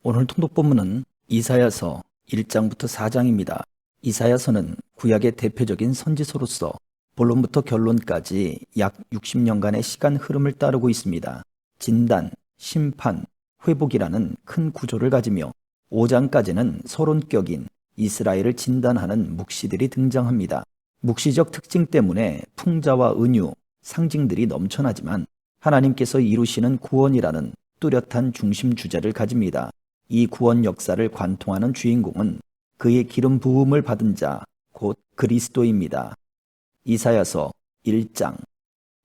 오늘 통독본문은 이사야서 1장부터 4장입니다. 이사야서는 구약의 대표적인 선지서로서 본론부터 결론까지 약 60년간의 시간 흐름을 따르고 있습니다. 진단, 심판, 회복이라는 큰 구조를 가지며 5장까지는 서론격인 이스라엘을 진단하는 묵시들이 등장합니다. 묵시적 특징 때문에 풍자와 은유, 상징들이 넘쳐나지만 하나님께서 이루시는 구원이라는 뚜렷한 중심 주제를 가집니다. 이 구원 역사를 관통하는 주인공은 그의 기름 부음을 받은 자, 곧 그리스도입니다. 이사야서 1장.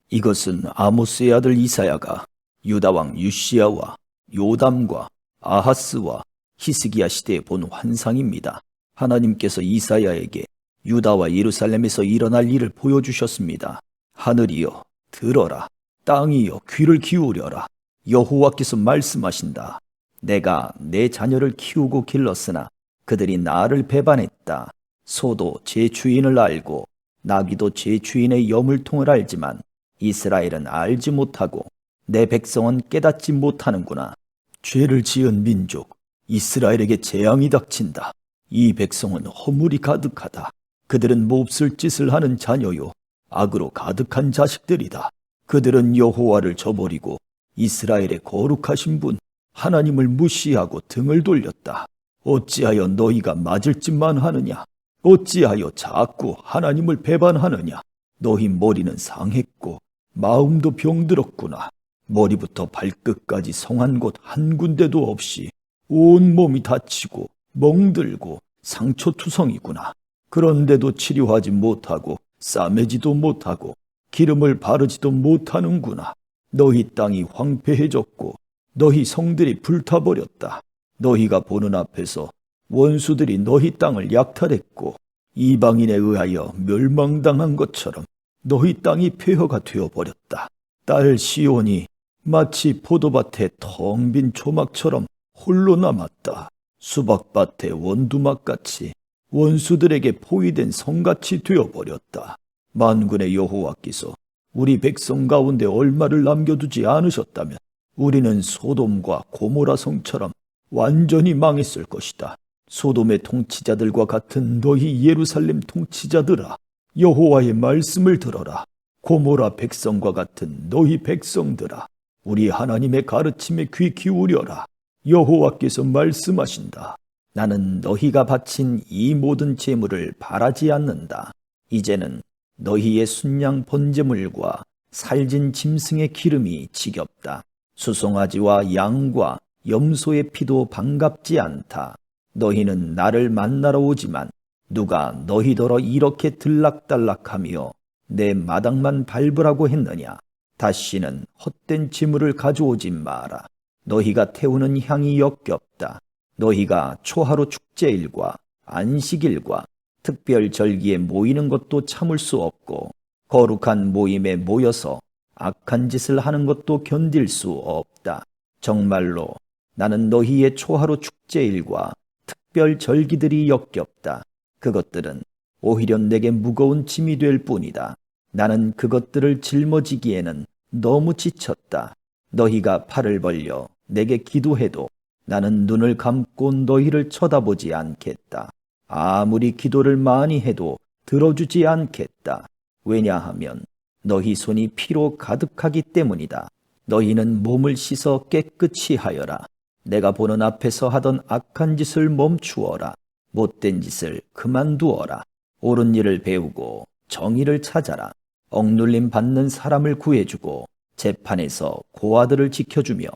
이것은 아모스의 아들 이사야가 유다 왕 유시야와 요담과 아하스와 히스기야 시대에 본 환상입니다. 하나님께서 이사야에게 유다와 예루살렘에서 일어날 일을 보여주셨습니다. 하늘이여 들어라, 땅이여 귀를 기울여라. 여호와께서 말씀하신다. 내가 내 자녀를 키우고 길렀으나 그들이 나를 배반했다. 소도 제 주인을 알고 나귀도 제 주인의 여물통을 알지만 이스라엘은 알지 못하고 내 백성은 깨닫지 못하는구나. 죄를 지은 민족 이스라엘에게 재앙이 닥친다. 이 백성은 허물이 가득하다. 그들은 몹쓸 짓을 하는 자녀요 악으로 가득한 자식들이다. 그들은 여호와를 저버리고 이스라엘의 거룩하신 분 하나님을 무시하고 등을 돌렸다. 어찌하여 너희가 맞을 짓만 하느냐? 어찌하여 자꾸 하나님을 배반하느냐? 너희 머리는 상했고 마음도 병들었구나. 머리부터 발끝까지 성한 곳 한 군데도 없이 온 몸이 다치고 멍들고 상처투성이구나. 그런데도 치료하지 못하고 싸매지도 못하고 기름을 바르지도 못하는구나. 너희 땅이 황폐해졌고 너희 성들이 불타버렸다. 너희가 보는 앞에서 원수들이 너희 땅을 약탈했고 이방인에 의하여 멸망당한 것처럼 너희 땅이 폐허가 되어버렸다. 딸 시온이 마치 포도밭에 텅 빈 초막처럼 홀로 남았다. 수박밭의 원두막같이 원수들에게 포위된 성같이 되어버렸다. 만군의 여호와께서 우리 백성 가운데 얼마를 남겨두지 않으셨다면 우리는 소돔과 고모라 성처럼 완전히 망했을 것이다. 소돔의 통치자들과 같은 너희 예루살렘 통치자들아, 여호와의 말씀을 들어라. 고모라 백성과 같은 너희 백성들아, 우리 하나님의 가르침에 귀 기울여라. 여호와께서 말씀하신다. 나는 너희가 바친 이 모든 제물을 바라지 않는다. 이제는 너희의 순양 번제물과 살진 짐승의 기름이 지겹다. 수송아지와 양과 염소의 피도 반갑지 않다. 너희는 나를 만나러 오지만 누가 너희더러 이렇게 들락달락하며 내 마당만 밟으라고 했느냐? 다시는 헛된 짐물을 가져오지 마라. 너희가 태우는 향이 역겹다. 너희가 초하루 축제일과 안식일과 특별 절기에 모이는 것도 참을 수 없고 거룩한 모임에 모여서 악한 짓을 하는 것도 견딜 수 없다. 정말로 나는 너희의 초하루 축제일과 특별 절기들이 역겹다. 그것들은 오히려 내게 무거운 짐이 될 뿐이다. 나는 그것들을 짊어지기에는 너무 지쳤다. 너희가 팔을 벌려 내게 기도해도 나는 눈을 감고 너희를 쳐다보지 않겠다. 아무리 기도를 많이 해도 들어주지 않겠다. 왜냐하면 너희 손이 피로 가득하기 때문이다. 너희는 몸을 씻어 깨끗이 하여라. 내가 보는 앞에서 하던 악한 짓을 멈추어라. 못된 짓을 그만두어라. 옳은 일을 배우고 정의를 찾아라. 억눌림 받는 사람을 구해주고 재판에서 고아들을 지켜주며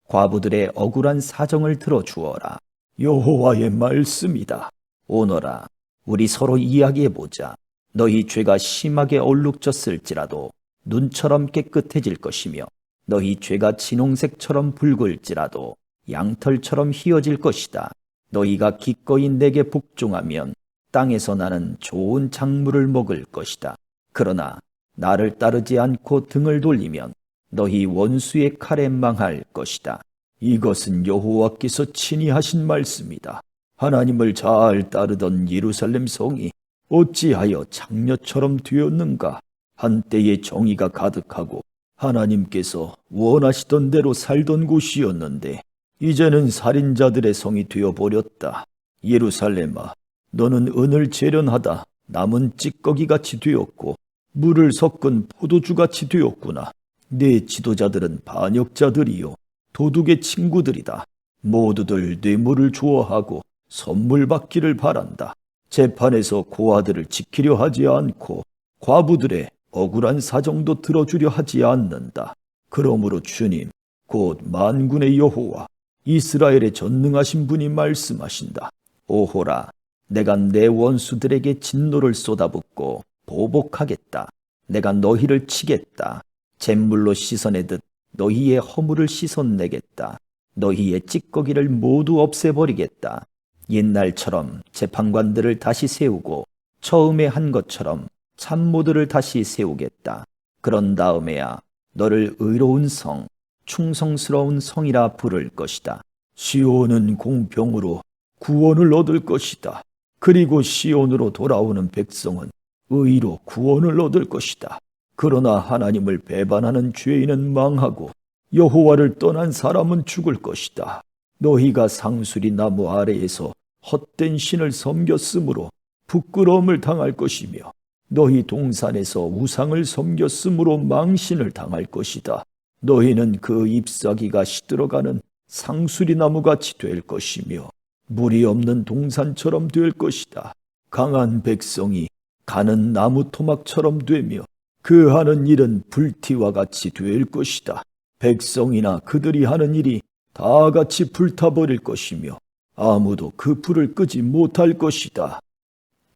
과부들의 억울한 사정을 들어주어라. 여호와의 말씀이다. 오너라, 우리 서로 이야기해보자. 너희 죄가 심하게 얼룩졌을지라도 눈처럼 깨끗해질 것이며 너희 죄가 진홍색처럼 붉을지라도 양털처럼 희어질 것이다. 너희가 기꺼이 내게 복종하면 땅에서 나는 좋은 작물을 먹을 것이다. 그러나 나를 따르지 않고 등을 돌리면 너희 원수의 칼에 망할 것이다. 이것은 여호와께서 친히 하신 말씀이다. 하나님을 잘 따르던 예루살렘 성이 어찌하여 장녀처럼 되었는가? 한때의 정의가 가득하고 하나님께서 원하시던 대로 살던 곳이었는데 이제는 살인자들의 성이 되어버렸다. 예루살렘아, 너는 은을 재련하다 남은 찌꺼기같이 되었고 물을 섞은 포도주같이 되었구나. 네 지도자들은 반역자들이요 도둑의 친구들이다. 모두들 뇌물을 좋아하고 선물 받기를 바란다. 재판에서 고아들을 지키려 하지 않고 과부들의 억울한 사정도 들어주려 하지 않는다. 그러므로 주님, 곧 만군의 여호와 이스라엘의 전능하신 분이 말씀하신다. 오호라, 내가 내 원수들에게 진노를 쏟아붓고 보복하겠다. 내가 너희를 치겠다. 잿물로 씻어내듯 너희의 허물을 씻어내겠다. 너희의 찌꺼기를 모두 없애버리겠다. 옛날처럼 재판관들을 다시 세우고 처음에 한 것처럼 참모들을 다시 세우겠다. 그런 다음에야 너를 의로운 성, 충성스러운 성이라 부를 것이다. 시온은 공평으로 구원을 얻을 것이다. 그리고 시온으로 돌아오는 백성은 의로 구원을 얻을 것이다. 그러나 하나님을 배반하는 죄인은 망하고 여호와를 떠난 사람은 죽을 것이다. 너희가 상수리 나무 아래에서 헛된 신을 섬겼으므로 부끄러움을 당할 것이며 너희 동산에서 우상을 섬겼으므로 망신을 당할 것이다. 너희는 그 잎사귀가 시들어가는 상수리 나무같이 될 것이며 물이 없는 동산처럼 될 것이다. 강한 백성이 가는 나무 토막처럼 되며 그 하는 일은 불티와 같이 될 것이다. 백성이나 그들이 하는 일이 다 같이 불타버릴 것이며 아무도 그 불을 끄지 못할 것이다.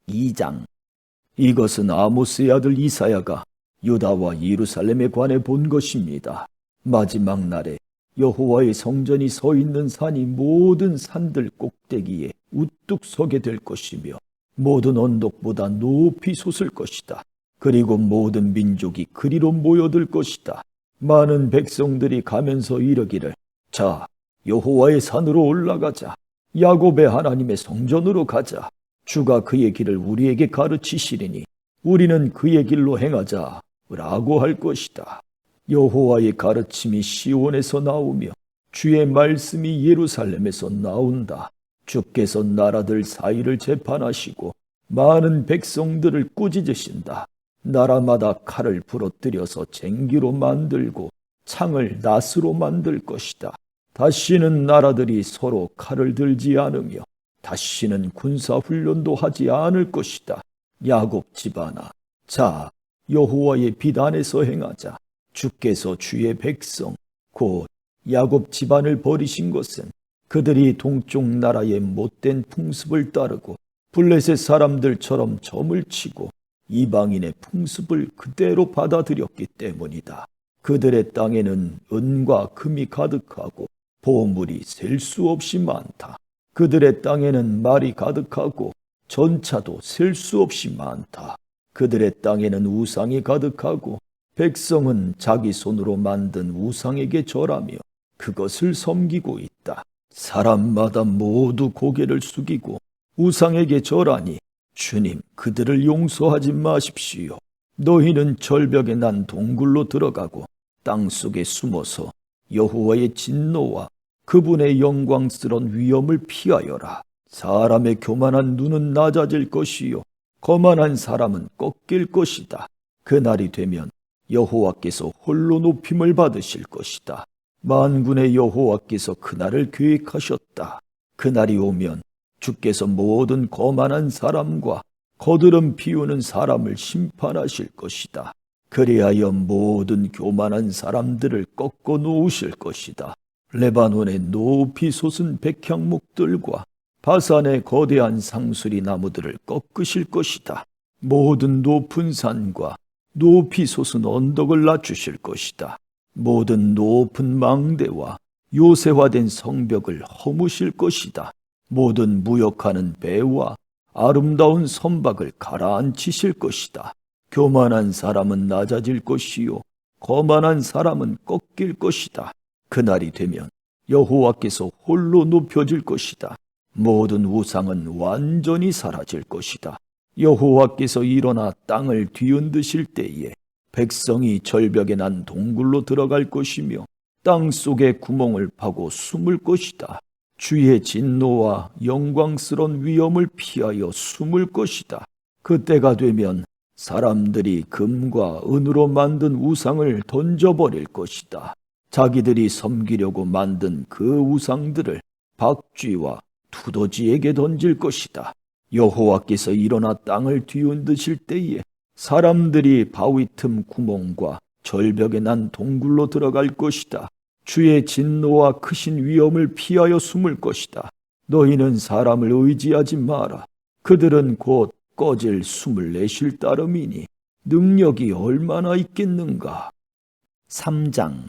2장. 이것은 아모스의 아들 이사야가 유다와 예루살렘에 관해 본 것입니다. 마지막 날에 여호와의 성전이 서 있는 산이 모든 산들 꼭대기에 우뚝 서게 될 것이며 모든 언덕보다 높이 솟을 것이다. 그리고 모든 민족이 그리로 모여들 것이다. 많은 백성들이 가면서 이르기를, 자, 여호와의 산으로 올라가자. 야곱의 하나님의 성전으로 가자. 주가 그의 길을 우리에게 가르치시리니 우리는 그의 길로 행하자 라고 할 것이다. 여호와의 가르침이 시온에서 나오며 주의 말씀이 예루살렘에서 나온다. 주께서 나라들 사이를 재판하시고 많은 백성들을 꾸짖으신다. 나라마다 칼을 부러뜨려서 쟁기로 만들고 창을 낫으로 만들 것이다. 다시는 나라들이 서로 칼을 들지 않으며 다시는 군사훈련도 하지 않을 것이다. 야곱 집안아, 자, 여호와의 빛 안에서 행하자. 주께서 주의 백성, 곧 야곱 집안을 버리신 것은 그들이 동쪽 나라의 못된 풍습을 따르고 블레셋 사람들처럼 점을 치고 이방인의 풍습을 그대로 받아들였기 때문이다. 그들의 땅에는 은과 금이 가득하고 보물이 셀 수 없이 많다. 그들의 땅에는 말이 가득하고 전차도 셀 수 없이 많다. 그들의 땅에는 우상이 가득하고 백성은 자기 손으로 만든 우상에게 절하며 그것을 섬기고 있다. 사람마다 모두 고개를 숙이고 우상에게 절하니 주님, 그들을 용서하지 마십시오. 너희는 절벽에 난 동굴로 들어가고 땅속에 숨어서 여호와의 진노와 그분의 영광스러운 위엄을 피하여라. 사람의 교만한 눈은 낮아질 것이요 거만한 사람은 꺾일 것이다. 그날이 되면 여호와께서 홀로 높임을 받으실 것이다. 만군의 여호와께서 그날을 계획하셨다. 그날이 오면 주께서 모든 거만한 사람과 거드름 피우는 사람을 심판하실 것이다. 그리하여 모든 교만한 사람들을 꺾어 놓으실 것이다. 레바논의 높이 솟은 백향목들과 바산의 거대한 상수리 나무들을 꺾으실 것이다. 모든 높은 산과 높이 솟은 언덕을 낮추실 것이다. 모든 높은 망대와 요새화된 성벽을 허무실 것이다. 모든 무역하는 배와 아름다운 선박을 가라앉히실 것이다. 교만한 사람은 낮아질 것이요 거만한 사람은 꺾일 것이다. 그날이 되면 여호와께서 홀로 높여질 것이다. 모든 우상은 완전히 사라질 것이다. 여호와께서 일어나 땅을 뒤흔드실 때에 백성이 절벽에 난 동굴로 들어갈 것이며 땅 속에 구멍을 파고 숨을 것이다. 주의 진노와 영광스러운 위엄을 피하여 숨을 것이다. 그때가 되면 사람들이 금과 은으로 만든 우상을 던져버릴 것이다. 자기들이 섬기려고 만든 그 우상들을 박쥐와 두더지에게 던질 것이다. 여호와께서 일어나 땅을 뒤흔드실 때에 사람들이 바위 틈 구멍과 절벽에 난 동굴로 들어갈 것이다. 주의 진노와 크신 위엄을 피하여 숨을 것이다. 너희는 사람을 의지하지 마라. 그들은 곧 꺼질 숨을 내쉴 따름이니 능력이 얼마나 있겠는가. 3장.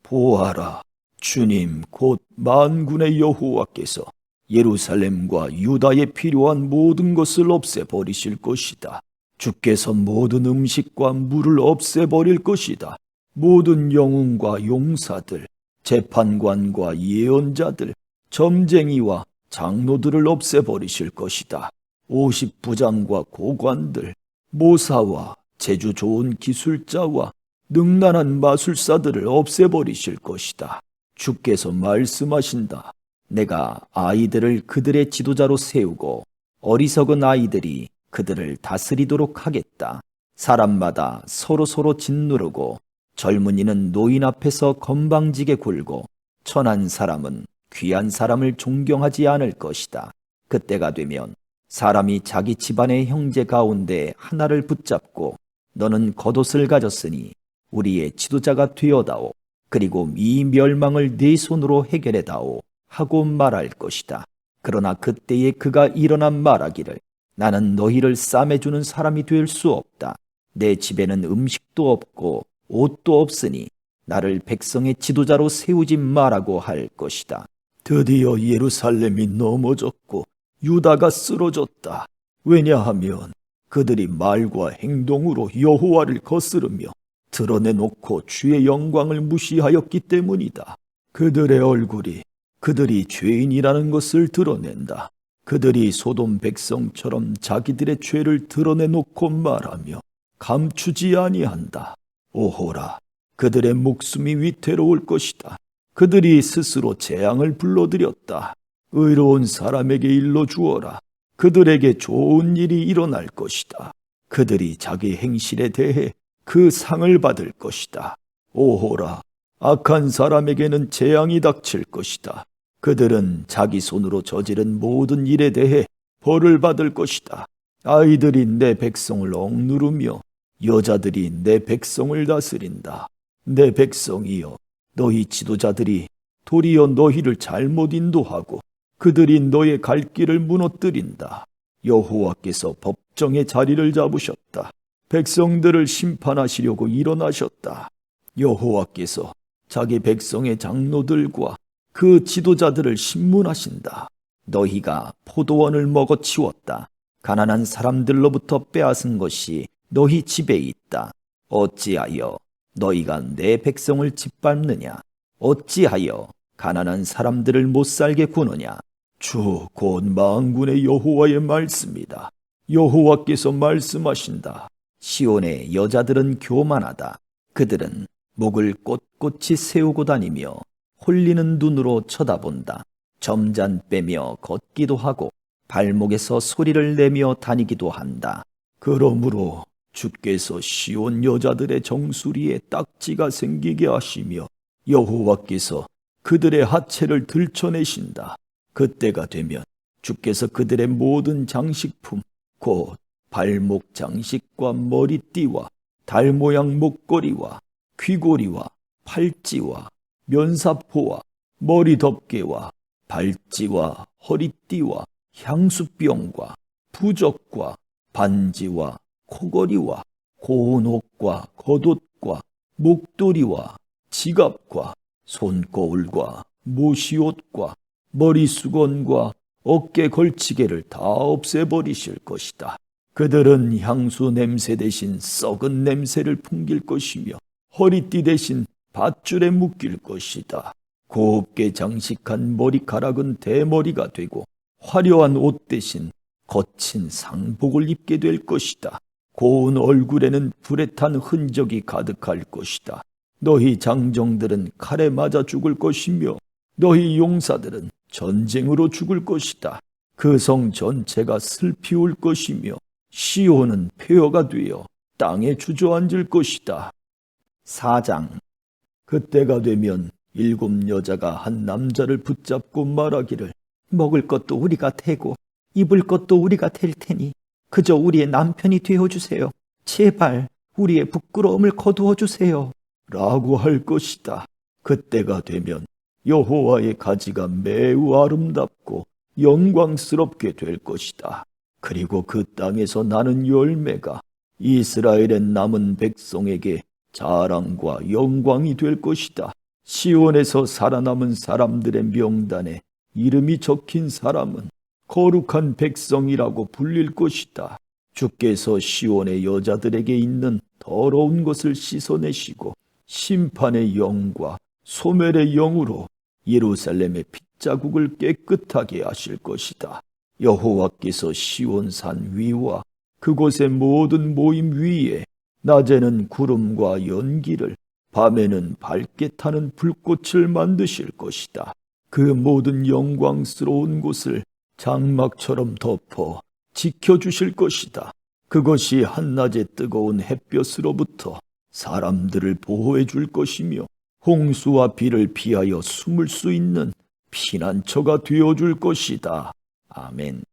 보아라, 주님 곧 만군의 여호와께서 예루살렘과 유다에 필요한 모든 것을 없애버리실 것이다. 주께서 모든 음식과 물을 없애버릴 것이다. 모든 영웅과 용사들, 재판관과 예언자들, 점쟁이와 장로들을 없애버리실 것이다. 50부장과 고관들, 모사와 재주 좋은 기술자와 능란한 마술사들을 없애버리실 것이다. 주께서 말씀하신다. 내가 아이들을 그들의 지도자로 세우고 어리석은 아이들이 그들을 다스리도록 하겠다. 사람마다 서로서로 짓누르고 젊은이는 노인 앞에서 건방지게 굴고 천한 사람은 귀한 사람을 존경하지 않을 것이다. 그때가 되면 사람이 자기 집안의 형제 가운데 하나를 붙잡고 너는 겉옷을 가졌으니 우리의 지도자가 되어다오. 그리고 이 멸망을 네 손으로 해결해다오 하고 말할 것이다. 그러나 그때에 그가 일어나 말하기를 나는 너희를 싸매주는 사람이 될 수 없다. 내 집에는 음식도 없고 옷도 없으니 나를 백성의 지도자로 세우지 마라고 할 것이다. 드디어 예루살렘이 넘어졌고 유다가 쓰러졌다. 왜냐하면 그들이 말과 행동으로 여호와를 거스르며 드러내놓고 주의 영광을 무시하였기 때문이다. 그들의 얼굴이 그들이 죄인이라는 것을 드러낸다. 그들이 소돔 백성처럼 자기들의 죄를 드러내놓고 말하며 감추지 아니한다. 오호라, 그들의 목숨이 위태로울 것이다. 그들이 스스로 재앙을 불러들였다. 의로운 사람에게 일러주어라. 그들에게 좋은 일이 일어날 것이다. 그들이 자기 행실에 대해 그 상을 받을 것이다. 오호라, 악한 사람에게는 재앙이 닥칠 것이다. 그들은 자기 손으로 저지른 모든 일에 대해 벌을 받을 것이다. 아이들이 내 백성을 억누르며 여자들이 내 백성을 다스린다. 내 백성이여, 너희 지도자들이 도리어 너희를 잘못 인도하고 그들이 너의 갈 길을 무너뜨린다. 여호와께서 법정의 자리를 잡으셨다. 백성들을 심판하시려고 일어나셨다. 여호와께서 자기 백성의 장로들과 그 지도자들을 신문하신다. 너희가 포도원을 먹어치웠다. 가난한 사람들로부터 빼앗은 것이 너희 집에 있다. 어찌하여 너희가 내 백성을 짓밟느냐? 어찌하여 가난한 사람들을 못살게 구느냐? 주 곧 만군의 여호와의 말씀이다. 여호와께서 말씀하신다. 시온의 여자들은 교만하다. 그들은 목을 꼿꼿이 세우고 다니며 홀리는 눈으로 쳐다본다. 점잔 빼며 걷기도 하고 발목에서 소리를 내며 다니기도 한다. 그러므로 주께서 시온 여자들의 정수리에 딱지가 생기게 하시며 여호와께서 그들의 하체를 들춰내신다. 그때가 되면 주께서 그들의 모든 장식품 곧 발목 장식과 머리띠와 달 모양 목걸이와 귀고리와 팔찌와 면사포와 머리 덮개와 발찌와 허리띠와 향수병과 부적과 반지와 코걸이와 고운 옷과 겉옷과 목도리와 지갑과 손거울과 모시옷과 머리수건과 어깨 걸치개를 다 없애버리실 것이다. 그들은 향수 냄새 대신 썩은 냄새를 풍길 것이며 허리띠 대신 밧줄에 묶일 것이다. 곱게 장식한 머리카락은 대머리가 되고 화려한 옷 대신 거친 상복을 입게 될 것이다. 고운 얼굴에는 불에 탄 흔적이 가득할 것이다. 너희 장정들은 칼에 맞아 죽을 것이며 너희 용사들은 전쟁으로 죽을 것이다. 그 성 전체가 슬피 울 것이며 시온은 폐허가 되어 땅에 주저앉을 것이다. 4장. 그때가 되면 7 여자가 한 남자를 붙잡고 말하기를 먹을 것도 우리가 태고 입을 것도 우리가 댈 테니 그저 우리의 남편이 되어주세요. 제발 우리의 부끄러움을 거두어 주세요. 라고 할 것이다. 그때가 되면 여호와의 가지가 매우 아름답고 영광스럽게 될 것이다. 그리고 그 땅에서 나는 열매가 이스라엘의 남은 백성에게 자랑과 영광이 될 것이다. 시온에서 살아남은 사람들의 명단에 이름이 적힌 사람은 거룩한 백성이라고 불릴 것이다. 주께서 시온의 여자들에게 있는 더러운 것을 씻어내시고 심판의 영과 소멸의 영으로 예루살렘의 핏자국을 깨끗하게 하실 것이다. 여호와께서 시온산 위와 그곳의 모든 모임 위에 낮에는 구름과 연기를 밤에는 밝게 타는 불꽃을 만드실 것이다. 그 모든 영광스러운 곳을 장막처럼 덮어 지켜주실 것이다. 그것이 한낮의 뜨거운 햇볕으로부터 사람들을 보호해 줄 것이며 홍수와 비를 피하여 숨을 수 있는 피난처가 되어줄 것이다. 아멘.